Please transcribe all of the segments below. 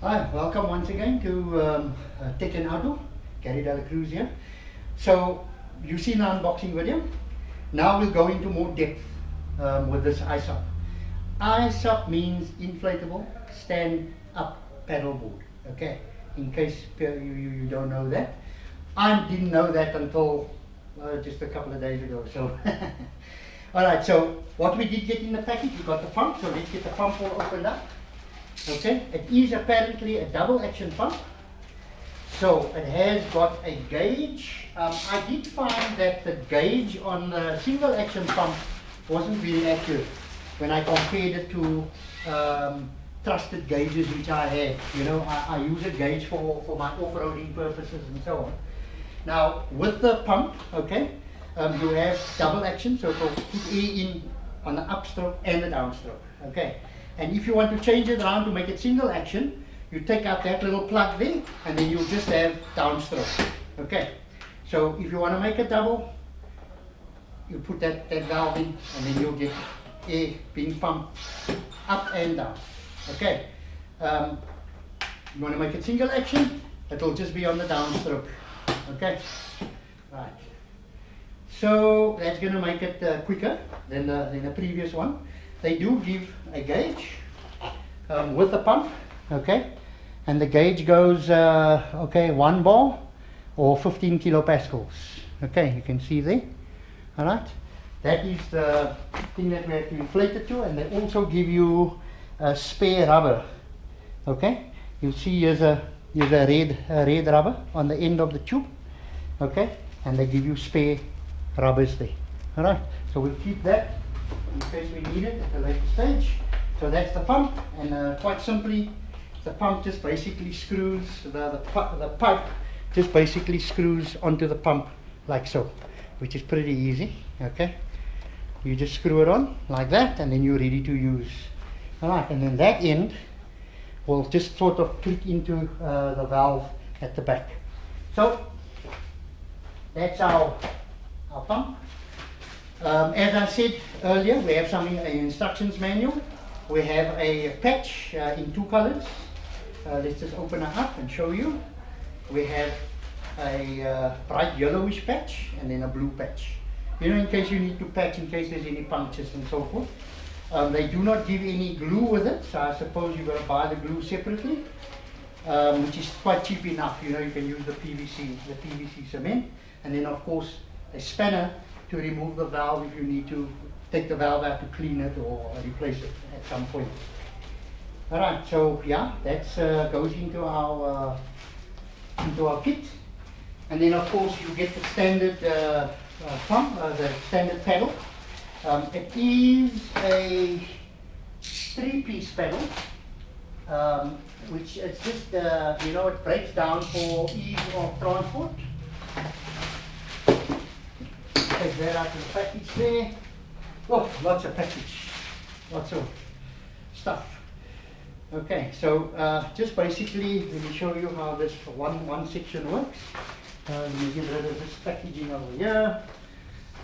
Hi, welcome once again to Tech and Outdoor. Gary Dela Cruz here. So you've seen our unboxing video. Now we'll go into more depth with this ISUP. ISUP means inflatable stand-up paddleboard. Okay, in case you don't know that. I didn't know that until just a couple of days ago. So, all right. So what we did get in the package, we got the pump. So let's get the pump all opened up. Okay, it is apparently a double action pump. So it has got a gauge. I did find that the gauge on the single action pump wasn't very accurate when I compared it to trusted gauges which I have. You know, I use a gauge for my off-roading purposes and so on. Now with the pump, okay, you have double action, so it will put air in on the upstroke and the downstroke. Okay. And if you want to change it around to make it single action, you take out that little plug there and then you'll just have downstroke. Okay, so if you want to make it double, you put that valve in and then you'll get air being pumped up and down. Okay, you want to make it single action, it'll just be on the downstroke. Okay, right. So that's going to make it quicker than the previous one. They do give a gauge with the pump, okay, and the gauge goes, okay, 1 bar or 15 kilopascals. Okay, you can see there. All right, that is the thing that we have to inflate it to, and they also give you a spare rubber. Okay, you'll see here's a red rubber on the end of the tube. Okay, and they give you spare rubbers there. All right, so we'll keep that in case we need it at a later stage. So that's the pump, and quite simply, the pump just basically screws, the pipe just basically screws onto the pump like so, which is pretty easy. Okay, you just screw it on like that and then you're ready to use. Alright, and then that end will just sort of click into the valve at the back. So that's our pump. As I said earlier, we have an instructions manual. We have a patch in 2 colors. Let's just open it up and show you. We have a bright yellowish patch and then a blue patch. You know, in case you need to patch, in case there's any punctures and so forth. They do not give any glue with it, so I suppose you've got to buy the glue separately, which is quite cheap enough. You know, you can use the PVC cement, and then of course a spanner to remove the valve if you need to take the valve out to clean it or replace it at some point. Alright, so yeah, that goes into our kit. And then of course you get the standard pump, the standard pedal. It is a 3-piece pedal, which is just, you know, it breaks down for ease of transport. Take that out of the package there. Oh, lots of package, lots of stuff. Okay, so just basically let me show you how this one section works. Let me get rid of this packaging over here,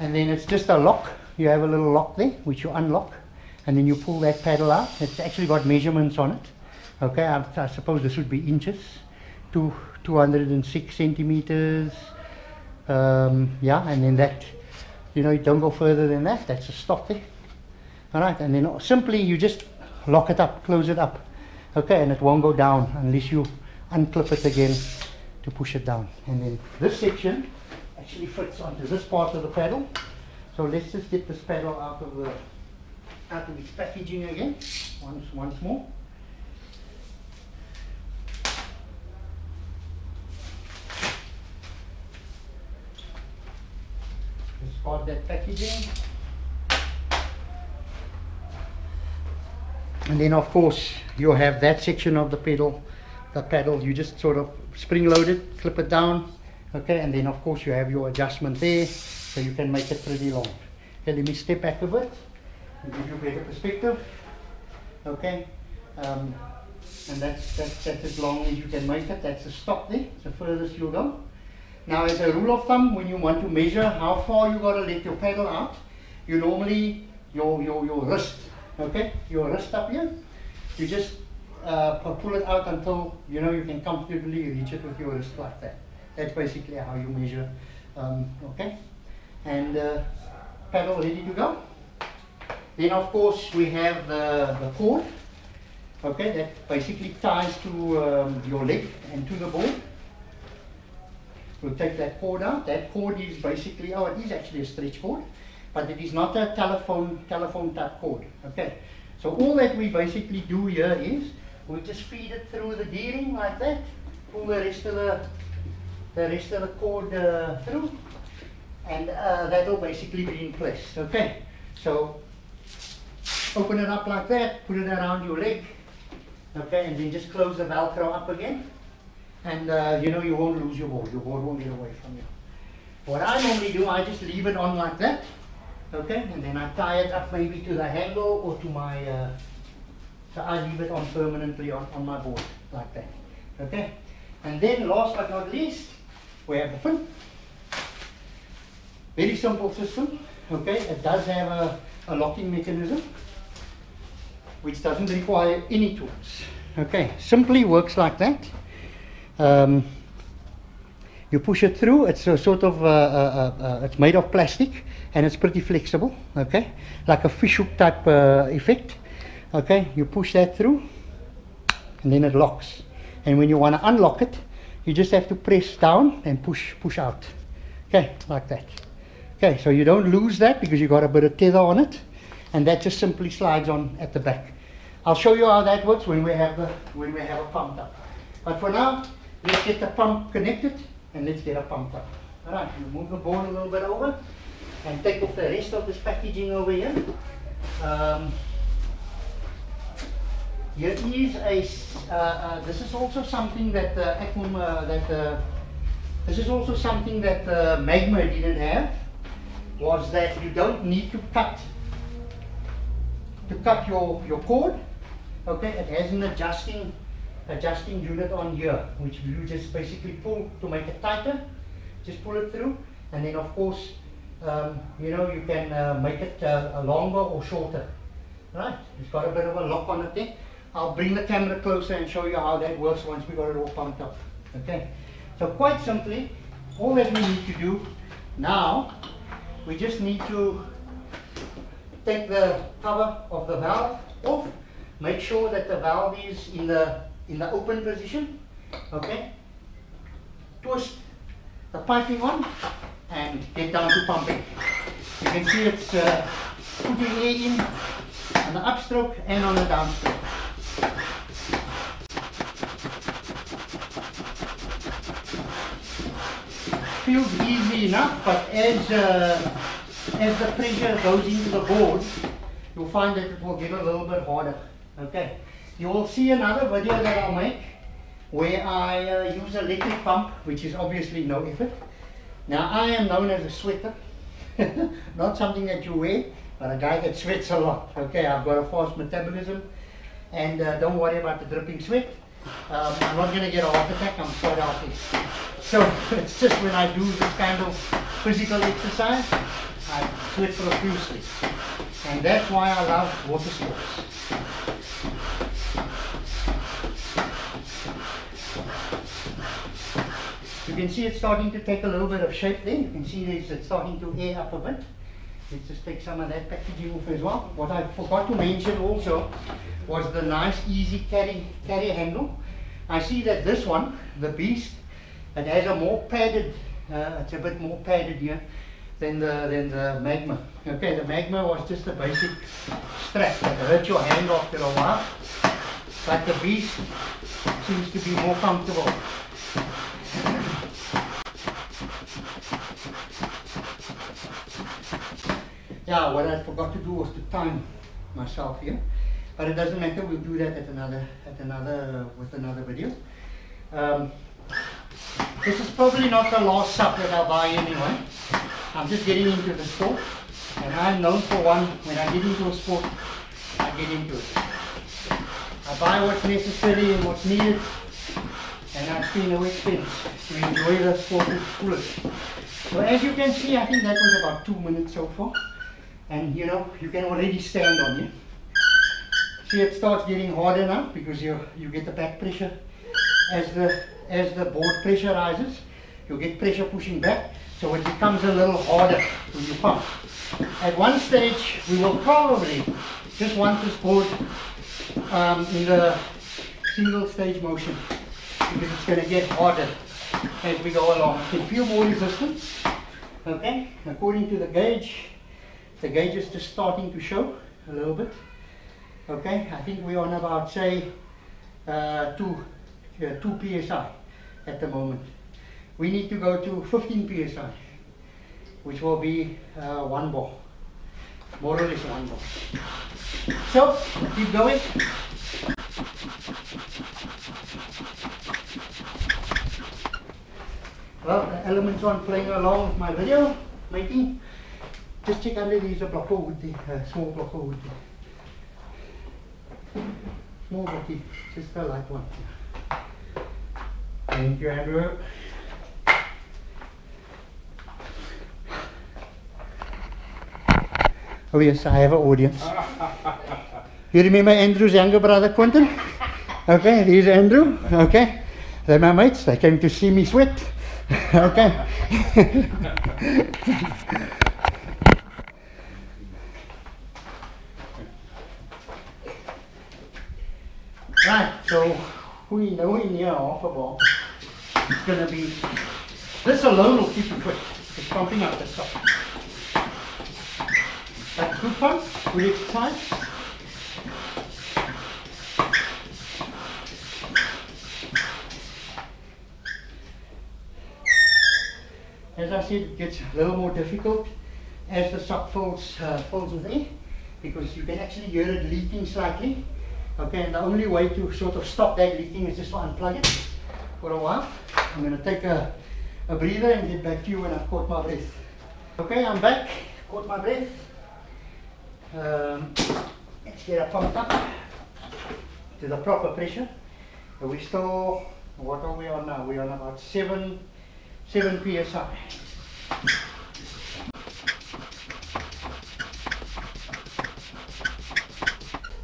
and then it's just a lock. You have a little lock there which you unlock, and then you pull that paddle out. It's actually got measurements on it. Okay, I suppose this would be inches, 206 centimeters. Yeah, and then that, you know, you don't go further than that. That's a stop there. All right, and then simply you just lock it up, close it up. Okay, and it won't go down unless you unclip it again to push it down. And then this section actually fits onto this part of the paddle. So let's just get this paddle out of its packaging again, once more. Discard that packaging. And then of course you have that section of the paddle, you just sort of spring load it, clip it down, okay, and then of course you have your adjustment there, so you can make it pretty long. Okay, let me step back a bit and give you better perspective. Okay, and that's as long as you can make it. That's the stop there, it's the furthest you'll go. Now, as a rule of thumb, when you want to measure how far you got to let your paddle out, you normally your wrist, okay, your wrist up here, you just pull it out until you know you can comfortably reach it with your wrist like that. That's basically how you measure. Okay, and paddle ready to go. Then of course we have the cord. Okay, that basically ties to your leg and to the board. We'll take that cord out. That cord is basically, oh, it is actually a stretch cord, but it is not a telephone type cord. Okay, so all that we basically do here is we just feed it through the D-ring like that. Pull the rest of the cord through, and that will basically be in place. Okay, so open it up like that, put it around your leg. Okay, and then just close the Velcro up again. And you know, you won't lose your board. Your board won't get away from you. What I normally do, I just leave it on like that. Okay, and then I tie it up maybe to the handle or to my, so I leave it on permanently on my board like that. Okay, and then last but not least, we have the fin. Very simple system. Okay, it does have a locking mechanism, which doesn't require any tools. Okay, simply works like that. You push it through. It's a sort of it's made of plastic and it's pretty flexible. Okay, like a fish hook type effect. Okay, you push that through and then it locks, and when you want to unlock it, you just have to press down and push out. Okay, like that. Okay, so you don't lose that because you got a bit of tether on it, and that just simply slides on at the back. I'll show you how that works when we have a pump up. But for now, let's get the pump connected and let's get a pump up. Alright, you move the board a little bit over and take off the rest of this packaging over here. Here is a this is also something that Aqua this is also something that Magma didn't have, was that you don't need to cut your cord. Okay, it has an adjusting unit on here, which you just basically pull to make it tighter. Just pull it through, and then of course you know, you can make it longer or shorter. Right, it's got a bit of a lock on it there. I'll bring the camera closer and show you how that works once we got it all pumped up. Okay, so quite simply, all that we need to do now, we just need to take the cover of the valve off. Make sure that the valve is in the open position. Okay, twist the piping on and get down to pumping. You can see it's putting air in on the upstroke and on the downstroke. Feels easy enough, but as the pressure goes into the board, you'll find that it will get a little bit harder. Okay, you will see another video that I'll make where I use an electric pump, which is obviously no effort. Now, I am known as a sweater, not something that you wear, but a guy that sweats a lot. Okay, I've got a fast metabolism, and don't worry about the dripping sweat. I'm not going to get a heart attack, I'm quite healthy. So it's just when I do this kind of physical exercise, I sweat profusely. And that's why I love water sports. You can see it's starting to take a little bit of shape there. You can see it's starting to air up a bit. Let's just take some of that packaging off as well. What I forgot to mention also was the nice easy carry handle. I see that this one, the Beast, it has a more padded, it's a bit more padded here than the Magma. Okay, the Magma was just a basic strap that hurt your hand after a while, but the Beast seems to be more comfortable. Yeah, what I forgot to do was to time myself here, but it doesn't matter. We'll do that with another video. This is probably not the last sup that I'll buy anyway. I'm just getting into the sport, and I'm known for one. When I get into a sport, I get into it. I buy what's necessary and what's needed, and I spend no expense to enjoy the sport to fullest. So as you can see, I think that was about 2 minutes so far. And you know, you can already stand on it. See, it starts getting harder now because you get the back pressure. As the board pressurizes, you get pressure pushing back, so it becomes a little harder when you pump. At one stage, we will probably just want this board in the single stage motion because it's going to get harder as we go along. You can feel more resistance. Okay, according to the gauge is just starting to show a little bit. Okay, I think we're on about, say, 2 psi at the moment. We need to go to 15 psi, which will be 1 bar, more or less 1 bar. So, keep going. Well, the elements aren't playing along with my video making. Just check under these a block of wood there, small block of wood there. Small blocky, just a light one. Thank you, Andrew. Oh yes, I have an audience. You remember Andrew's younger brother, Quentin? Okay, here's Andrew. Okay, they're my mates. They came to see me sweat. Okay. Right, so we know in here half a bar. It's going to be, this alone will keep you quick. It's pumping up the top. That's good fun, good exercise. As I said, it gets a little more difficult as the sock fills with air, because you can actually hear it leaking slightly. Okay, and the only way to sort of stop that leaking is just to unplug it for a while. I'm going to take a breather and get back to you when I've caught my breath. Okay, I'm back, caught my breath. Let's get it pumped up to the proper pressure. We still, what are we on now? We're on about 7 psi.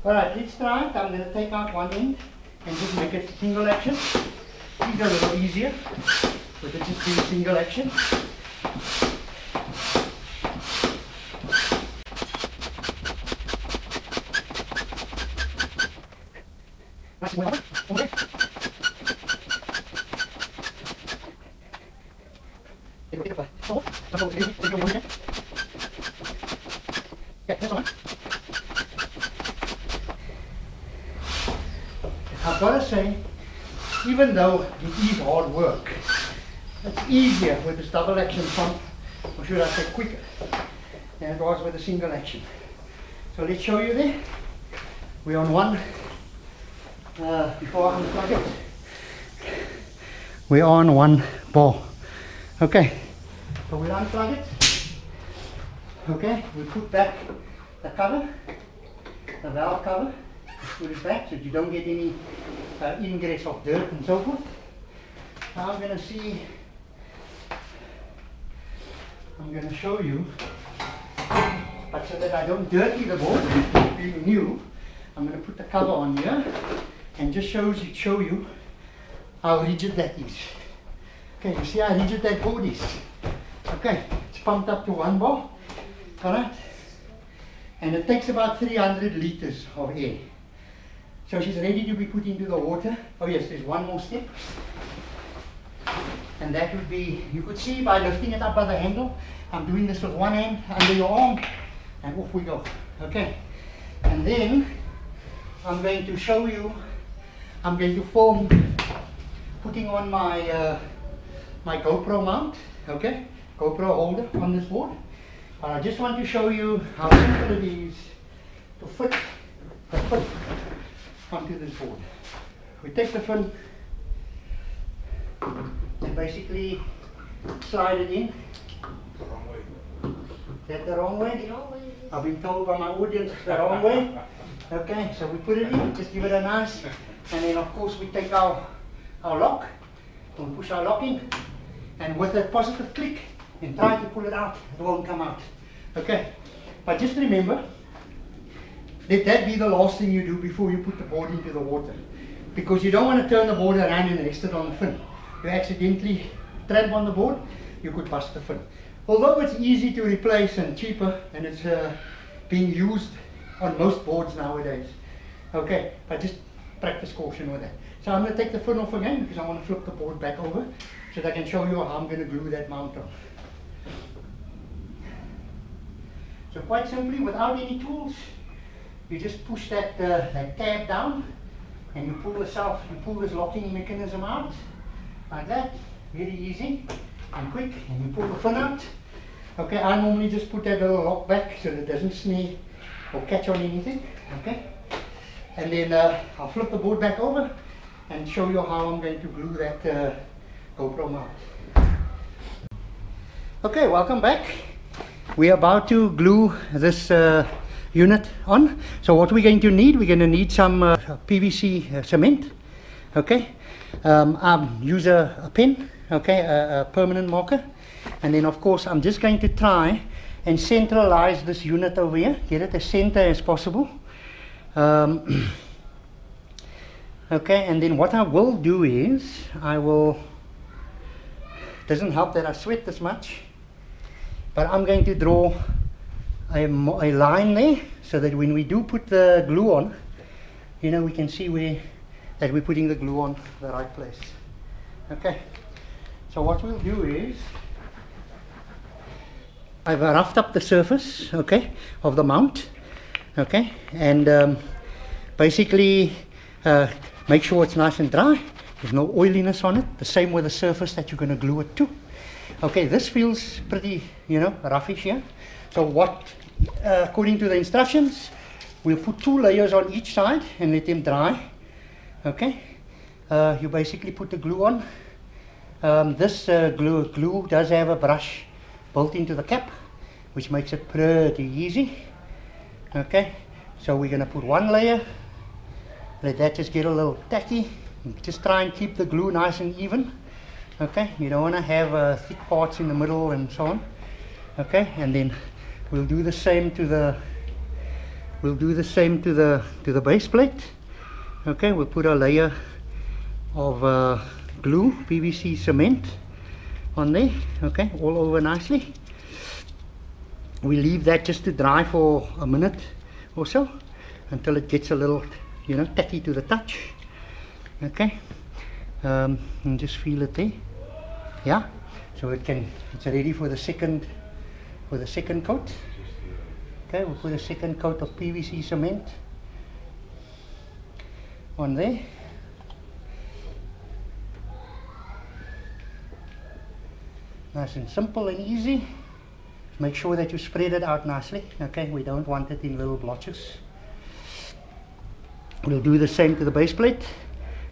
Alright, let's try it. I'm going to take out one end and just make it single action. These are a little easier, but it's just doing single action. I've got to say, even though it is hard work, it's easier with this double action pump, or should I say quicker, than it was with a single action. So let's show you there. We're on one, before I unplug it, we're on 1 bar. Okay, so we'll unplug it. Okay, we put back the cover, the valve cover, put it back so that you don't get any ingress of dirt and so forth. Now I'm going to show you, but so that I don't dirty the board, being new, I'm going to put the cover on here and just show you how rigid that is. Okay, you see how rigid that board is. Okay, it's pumped up to 1 bar. Alright, and it takes about 300 liters of air. So she's ready to be put into the water. Oh yes, there's one more step, and that would be, you could see by lifting it up by the handle, I'm doing this with one hand under your arm, and off we go. Okay, and then I'm going to show you, I'm going to film putting on my my Gopro Mount, okay, Gopro holder on this board. But I just want to show you how simple it is to fit the fin onto this board. We take the fin and basically slide it in. Is that the wrong way? I've been told by my audience it's the wrong way. Okay, so we put it in, just give it a nice, and then of course we take our lock, and we push our lock in, and with a positive click, and try to pull it out, it won't come out. Okay, but just remember, let that be the last thing you do before you put the board into the water. Because you don't want to turn the board around and rest it on the fin. You accidentally tramp on the board, you could bust the fin. Although it's easy to replace and cheaper, and it's being used on most boards nowadays. Okay, but just practice caution with that. So I'm going to take the fin off again because I want to flip the board back over so that I can show you how I'm going to glue that mount on. So quite simply, without any tools, you just push that tab down and you pull this locking mechanism out like that. Very easy and quick, and you pull the fin out. Okay, I normally just put that little lock back so that it doesn't snare or catch on anything. Okay, and then I'll flip the board back over and show you how I'm going to glue that GoPro mount. Okay, welcome back. We're about to glue this unit on. So what we're going to need, we're going to need some PVC cement. Okay, use a pen, okay, a permanent marker, and then of course I'm just going to try and centralize this unit over here, get it as center as possible. Okay, and then what I will do is doesn't help that I sweat this much, but I'm going to draw a line there so that when we do put the glue on, you know, we can see that we're putting the glue on the right place. Okay, so what we'll do is I've roughed up the surface, okay, of the mount, okay, and basically make sure it's nice and dry. There's no oiliness on it. The same with the surface that you're going to glue it to. Okay, this feels pretty, you know, roughish here. So what, according to the instructions, we'll put 2 layers on each side and let them dry. Okay, you basically put the glue on. This glue does have a brush built into the cap, which makes it pretty easy. Okay, so we're going to put 1 layer, let that just get a little tacky. Just try and keep the glue nice and even. Okay, you don't want to have thick parts in the middle and so on. Okay, and then we'll do the same to the base plate. Okay, we'll put a layer of glue, PVC cement on there. Okay, all over nicely. We leave that just to dry for a minute or so until it gets a little, you know, tacky to the touch. Okay, and just feel it there. Yeah, so it's ready for the second coat. Okay, we'll put a second coat of PVC cement on there. Nice and simple and easy. Make sure that you spread it out nicely. Okay, we don't want it in little blotches. We'll do the same to the base plate.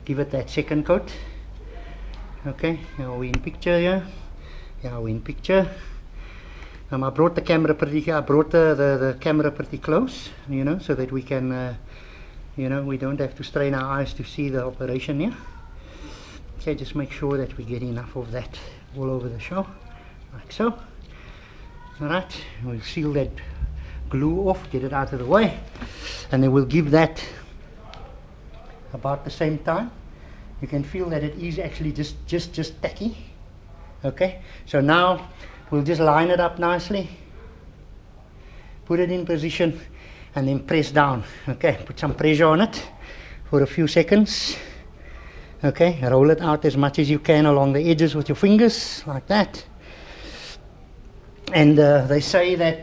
Give it that second coat. Okay, now we're in picture here. Yeah, we're in picture. I brought the camera pretty close, you know, so that we can, you know, we don't have to strain our eyes to see the operation here. Okay, just make sure that we get enough of that all over the show, like so. Alright, we'll seal that glue off, get it out of the way, and then we'll give that about the same time. You can feel that it is actually just tacky. Okay, so now we'll just line it up nicely, put it in position, and then press down. Okay, put some pressure on it for a few seconds. Okay, roll it out as much as you can along the edges with your fingers, like that. And they say that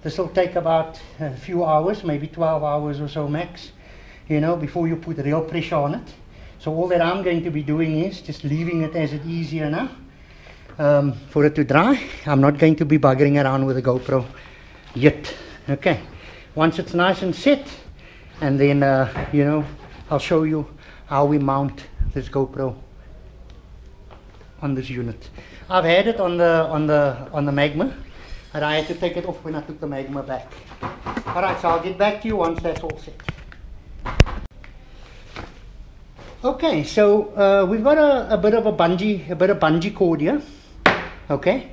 this will take about a few hours, maybe 12 hours or so max, you know, before you put real pressure on it. So all that I'm going to be doing is just leaving it as it is here now for it to dry. I'm not going to be buggering around with the GoPro yet. Okay, once it's nice and set, and then you know, I'll show you how we mount this GoPro on this unit. I've had it on the Magma, and I had to take it off when I took the Magma back. Alright, so I'll get back to you once that's all set. Okay, so we've got a bit of bungee cord here. Okay,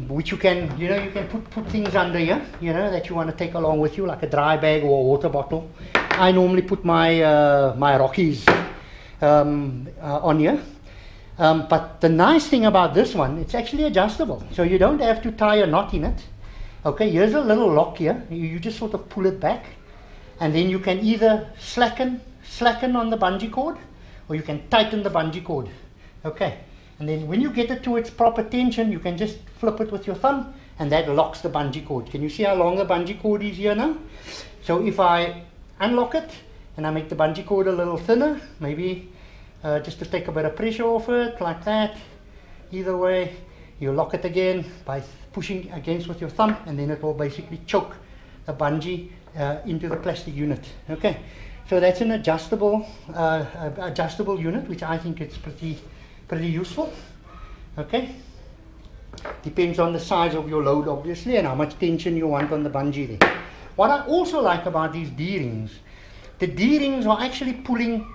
which you can, you can put things under here, that you want to take along with you, like a dry bag or a water bottle. I normally put my my Rockies on here. But the nice thing about this one, it's actually adjustable, so you don't have to tie a knot in it. Okay, here's a little lock here. You just sort of pull it back, and then you can either slacken on the bungee cord, or you can tighten the bungee cord. Okay, and then when you get it to its proper tension, you can just flip it with your thumb, and that locks the bungee cord. Can you see how long the bungee cord is here now? So if I unlock it and I make the bungee cord a little thinner, maybe just to take a bit of pressure off it, like that. Either way, you lock it again by pushing against with your thumb, and then it will basically choke the bungee into the plastic unit. Okay, so that's an adjustable unit, which I think it's pretty useful. Okay, depends on the size of your load, obviously, and how much tension you want on the bungee there. What I also like about these D-rings, the D-rings are actually pulling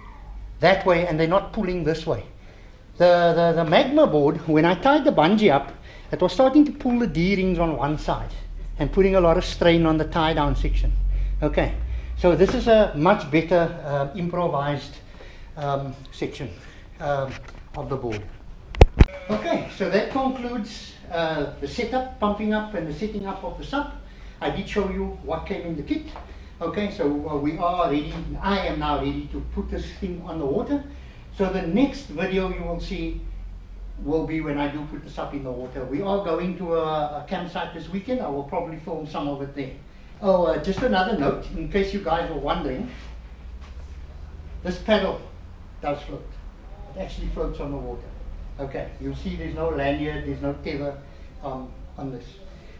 that way, and they're not pulling this way. The Magma board, when I tied the bungee up, it was starting to pull the D-rings on one side and putting a lot of strain on the tie down section. Okay, so this is a much better improvised section of the board. Okay, so that concludes the setup, pumping up and the setting up of the sub. I did show you what came in the kit. Okay, so we are ready. I am now ready to put this thing on the water. So the next video you will see will be when I do put this up in the water. We are going to a campsite this weekend. I will probably film some of it there. Oh, just another note, in case you guys were wondering, this paddle does float. It actually floats on the water. Okay, you'll see there's no lanyard, there's no tether on this.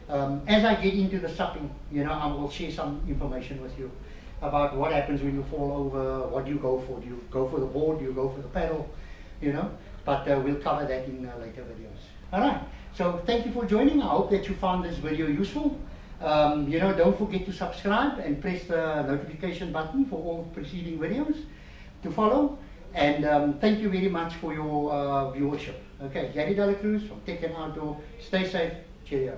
As I get into the supping, I will share some information with you about what happens when you fall over, what do you go for. Do you go for the board, do you go for the paddle, but we'll cover that in later videos. Alright, so thank you for joining. I hope that you found this video useful. Don't forget to subscribe and press the notification button for all preceding videos to follow. And thank you very much for your viewership. Okay, Gary Dela Cruz from Tech and Outdoor. Stay safe. Cheerio.